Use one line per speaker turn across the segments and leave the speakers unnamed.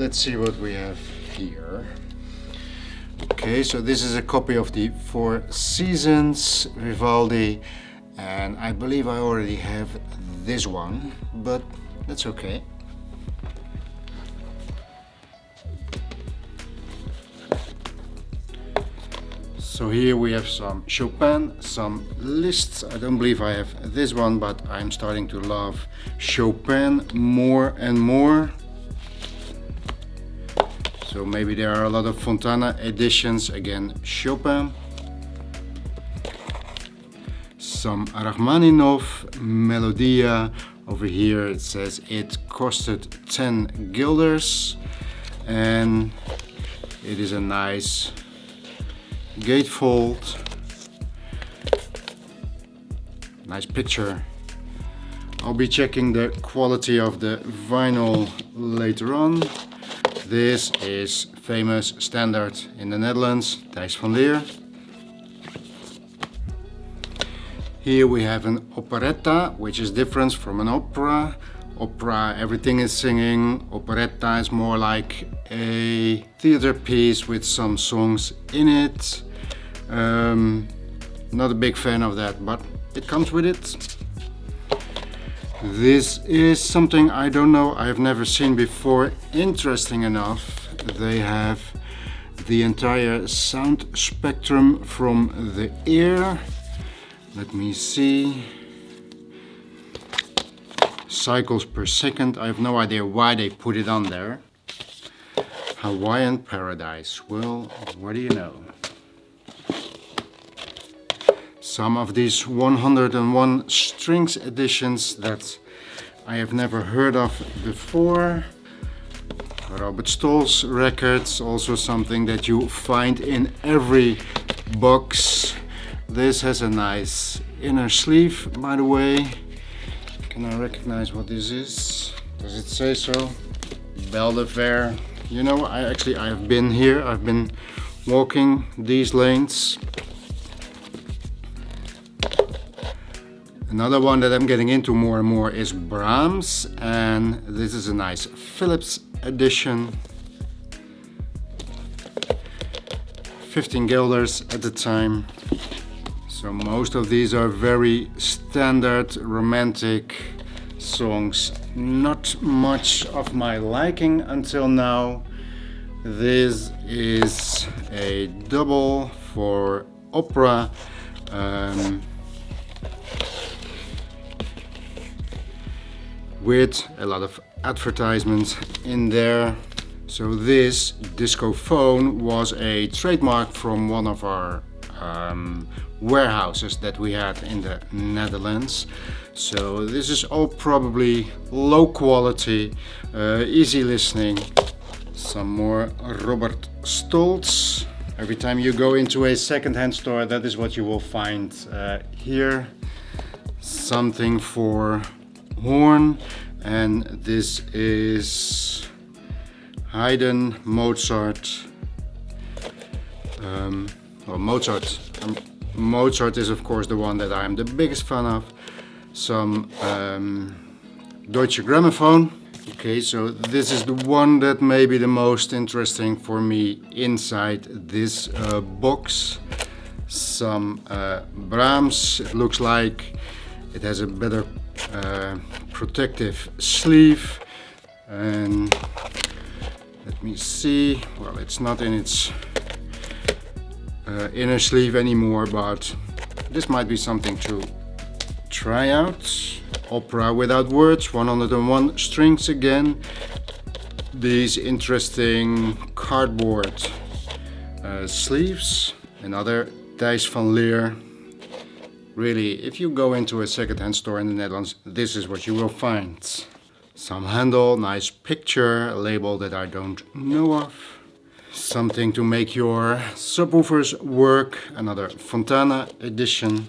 let's see what we have here. Okay, so this is a copy of the Four Seasons Vivaldi, and I believe I already have this one, but that's okay. So here we have some Chopin, some lists. I don't believe I have this one, but I'm starting to love Chopin more and more. So maybe there are a lot of Fontana editions, again Chopin. Some Rachmaninoff, Melodia. Over here it says it costed 10 guilders, and it is a nice gatefold, nice picture. I'll be checking the quality of the vinyl later on. This is famous standard in the Netherlands, Thijs van Leer. Here we have an operetta, which is different from an opera. Opera, everything is singing. Operetta is more like a theater piece with some songs in it. Not a big fan of that, but it comes with it. This is something I don't know, I've never seen before. Interesting enough, they have the entire sound spectrum from the ear. Let me see. Cycles per second. I have no idea why they put it on there. Hawaiian Paradise. Well, what do you know? Some of these 101 strings editions that I have never heard of before. Robert Stoll's records, also something that you find in every box. This has a nice inner sleeve, by the way. Can I recognize what this is? Does it say so? Belvedere. You know, I have been here. I've been walking these lanes. Another one that I'm getting into more and more is Brahms, and this is a nice Philips edition. 15 guilders at the time. So most of these are very standard romantic songs. Not much of my liking until now. This is a double for opera. With a lot of advertisements in there. So this disco phone was a trademark from one of our warehouses that we had in the Netherlands. So this is all probably low quality, easy listening. Some more Robert Stolz. Every time you go into a second-hand store, that is what you will find here. Something for horn, and this is Haydn, Mozart. Mozart is of course the one that I am the biggest fan of. Some Deutsche Grammophon. Okay, so this is the one that may be the most interesting for me inside this box. Some Brahms. It looks like it has a better protective sleeve, and let me see, well, it's not in its inner sleeve anymore, but this might be something to try out. Opera Without Words, 101 strings again. These interesting cardboard sleeves. Another Thijs van Leer. Really, if you go into a second-hand store in the Netherlands, this is what you will find. Some Handel, nice picture, a label that I don't know of. Something to make your subwoofers work, another Fontana edition.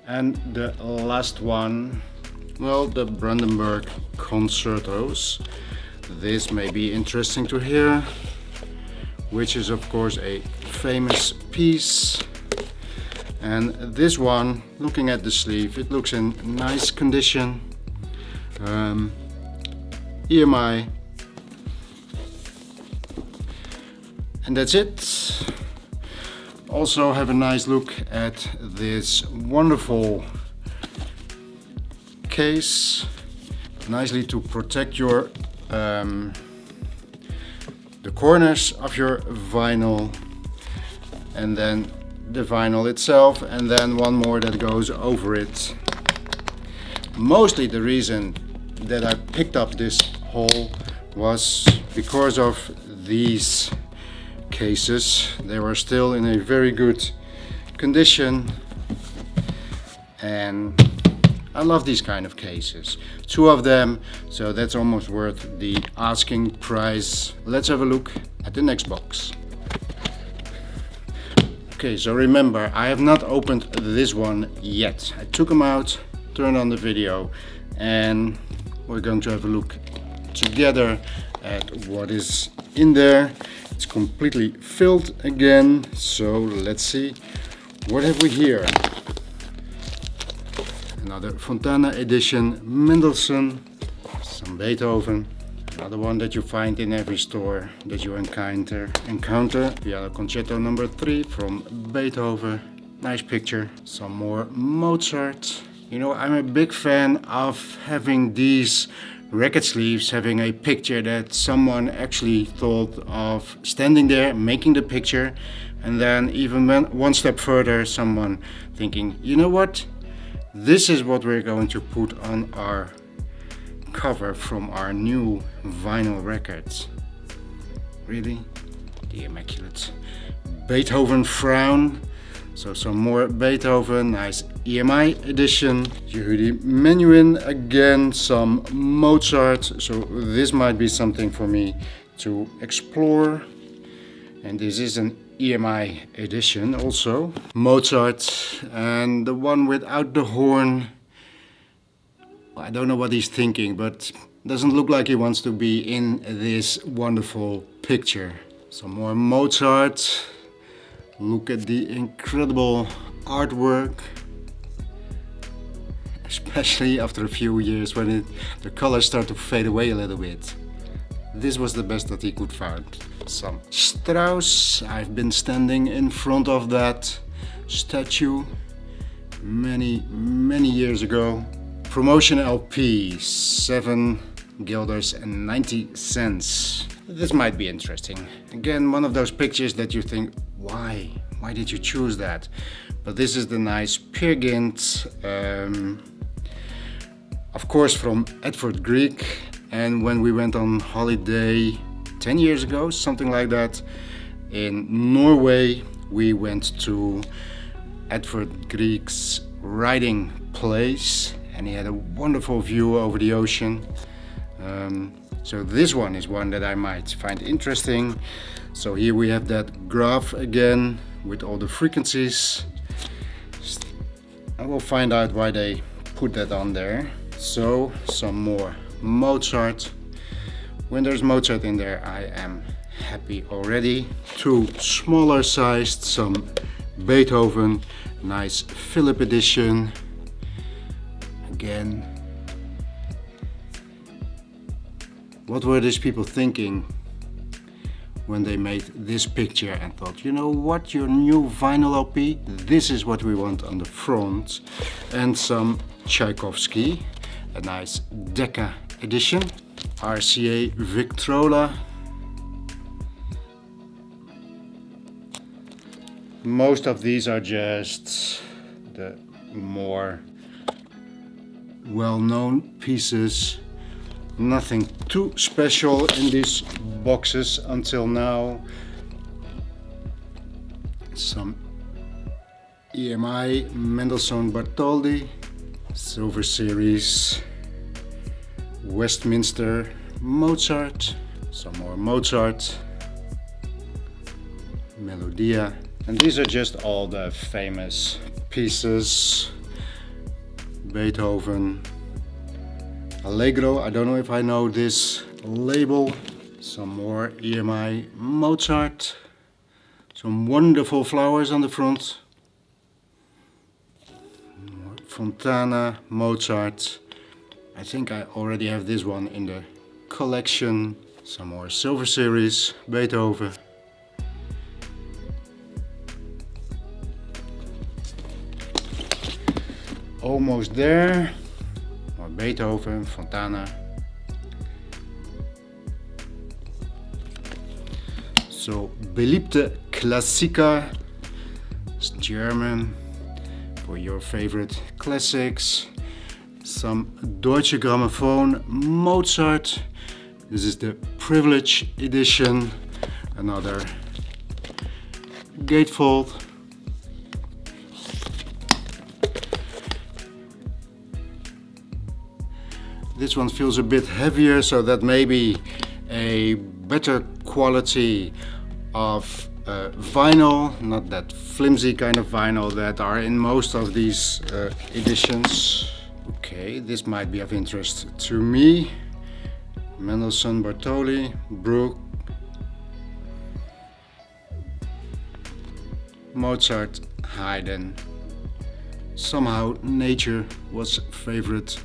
And the last one, well, the Brandenburg Concertos. This may be interesting to hear, which is of course a famous piece. And this one, looking at the sleeve, it looks in nice condition. EMI And that's it. Also have a nice look at this wonderful case, nicely to protect your the corners of your vinyl, and then the vinyl itself, and then one more that goes over it. Mostly the reason that I picked up this haul was because of these cases. They were still in a very good condition, and I love these kind of cases. 2 of them, so that's almost worth the asking price. Let's have a look at the next box. Okay, so remember, I have not opened this one yet. I took them out, turned on the video, and we're going to have a look together at what is in there. It's completely filled again, so let's see. What have we here? Another Fontana edition Mendelssohn, some Beethoven, another one that you find in every store that you encounter. Piano Concerto number 3 from Beethoven, nice picture. Some more Mozart. You know, I'm a big fan of having these record sleeves having a picture that someone actually thought of standing there making the picture, and then even one step further, someone thinking, you know what, this is what we're going to put on our cover from our new vinyl records. Really? The Immaculate Beethoven Frown. So some more Beethoven, nice EMI edition. Yehudi Menuhin again, some Mozart. So this might be something for me to explore. And this is an EMI edition also. Mozart, and the one without the horn. I don't know what he's thinking, but doesn't look like he wants to be in this wonderful picture. Some more Mozart. Look at the incredible artwork, especially after a few years when the colors start to fade away a little bit. This was the best that he could find. Some Strauss. I've been standing in front of that statue many years ago. Promotion LP, 7 guilders and 90 cents. This might be interesting. Again, one of those pictures that you think, why? Why did you choose that? But this is the nice Peer Gynt, of course from Edvard Grieg. And when we went on holiday 10 years ago, something like that, in Norway, we went to Edvard Grieg's writing place, and he had a wonderful view over the ocean. So this one is one that I might find interesting. So here we have that graph again with all the frequencies. I will find out why they put that on there. So some more Mozart. When there's Mozart in there, I am happy already. 2 smaller sized, some Beethoven, nice Philip edition. Again, what were these people thinking when they made this picture and thought, you know what, your new vinyl LP, this is what we want on the front. And some Tchaikovsky, a nice Decca edition. RCA Victrola. Most of these are just the more well-known pieces. Nothing too special in these boxes until now. Some EMI Mendelssohn Bartholdy, Silver Series, Westminster Mozart, some more Mozart, Melodia, and these are just all the famous pieces. Beethoven, Allegro, I don't know if I know this label. Some more EMI Mozart, some wonderful flowers on the front. More Fontana, Mozart. I think I already have this one in the collection. Some more Silver Series, Beethoven. almost there. Or Beethoven, Fontana. So, beliebte Klassiker, it's German, for your favorite classics. Some Deutsche Grammophon, Mozart. This is the Privilege edition. Another gatefold. This one feels a bit heavier, so that may be a better quality of vinyl, not that flimsy kind of vinyl that are in most of these editions. Okay, this might be of interest to me. Mendelssohn, Bartoli, Bruch, Mozart, Haydn. Somehow nature was favorite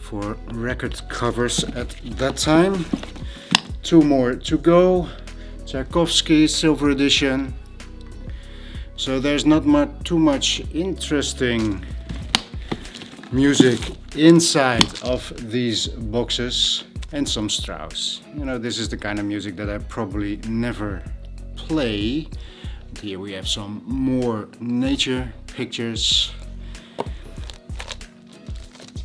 for record covers at that time. Two more to go. Tchaikovsky, Silver Edition. So there's not too much interesting music inside of these boxes, and some Strauss. You know, this is the kind of music that I probably never play. Here we have some more nature pictures.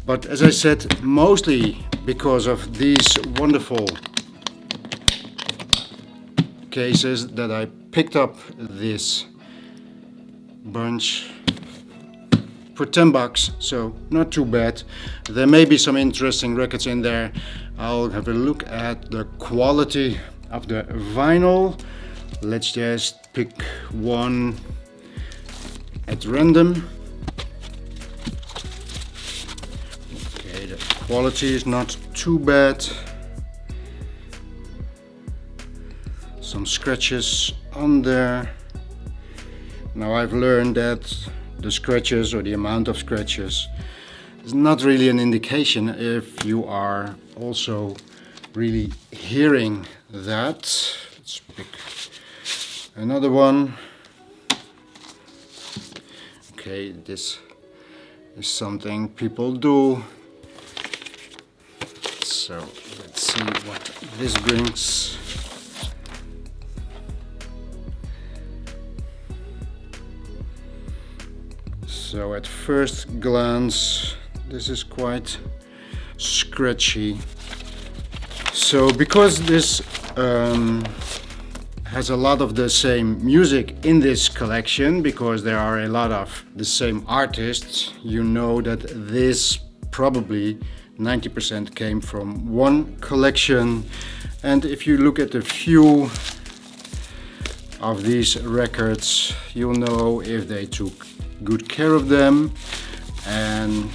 But as I said, mostly because of these wonderful cases that I picked up this bunch for $10, so not too bad. There may be some interesting records in there. I'll have a look at the quality of the vinyl. Let's just pick one at random. Okay, the quality is not too bad. Some scratches on there. Now I've learned that the scratches or the amount of scratches is not really an indication if you are also really hearing that. Let's pick another one. Okay, this is something people do. So let's see what this brings. So at first glance, this is quite scratchy. So because this has a lot of the same music in this collection, because there are a lot of the same artists, you know that this probably 90% came from one collection. And if you look at a few of these records, you'll know if they took good care of them. And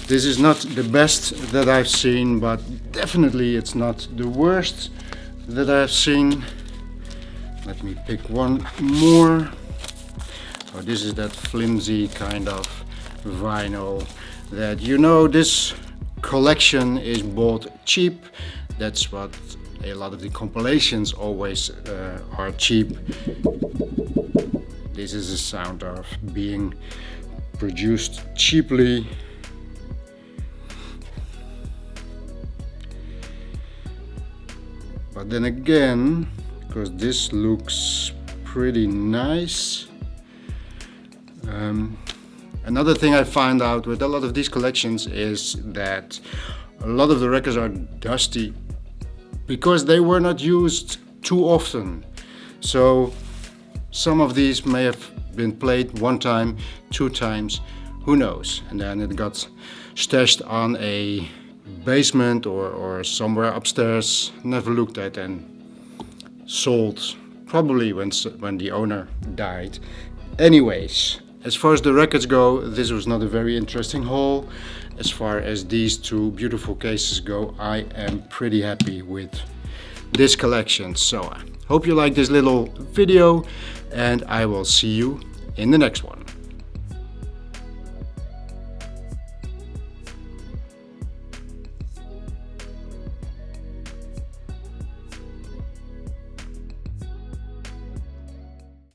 this is not the best that I've seen, but definitely it's not the worst that I've seen. Let me pick one more. So this is that flimsy kind of vinyl that, you know, this collection is bought cheap. That's what a lot of the compilations always are cheap. This is the sound of being produced cheaply. But then again, because this looks pretty nice. Another thing I find out with a lot of these collections is that a lot of the records are dusty because they were not used too often. So some of these may have been played one time, two times, who knows, and then it got stashed on a basement or somewhere upstairs, never looked at, and sold probably when the owner died. Anyways, as far as the records go, this was not a very interesting haul. As far as these two beautiful cases go, I am pretty happy with this collection. So I hope you like this little video, and I will see you in the next one.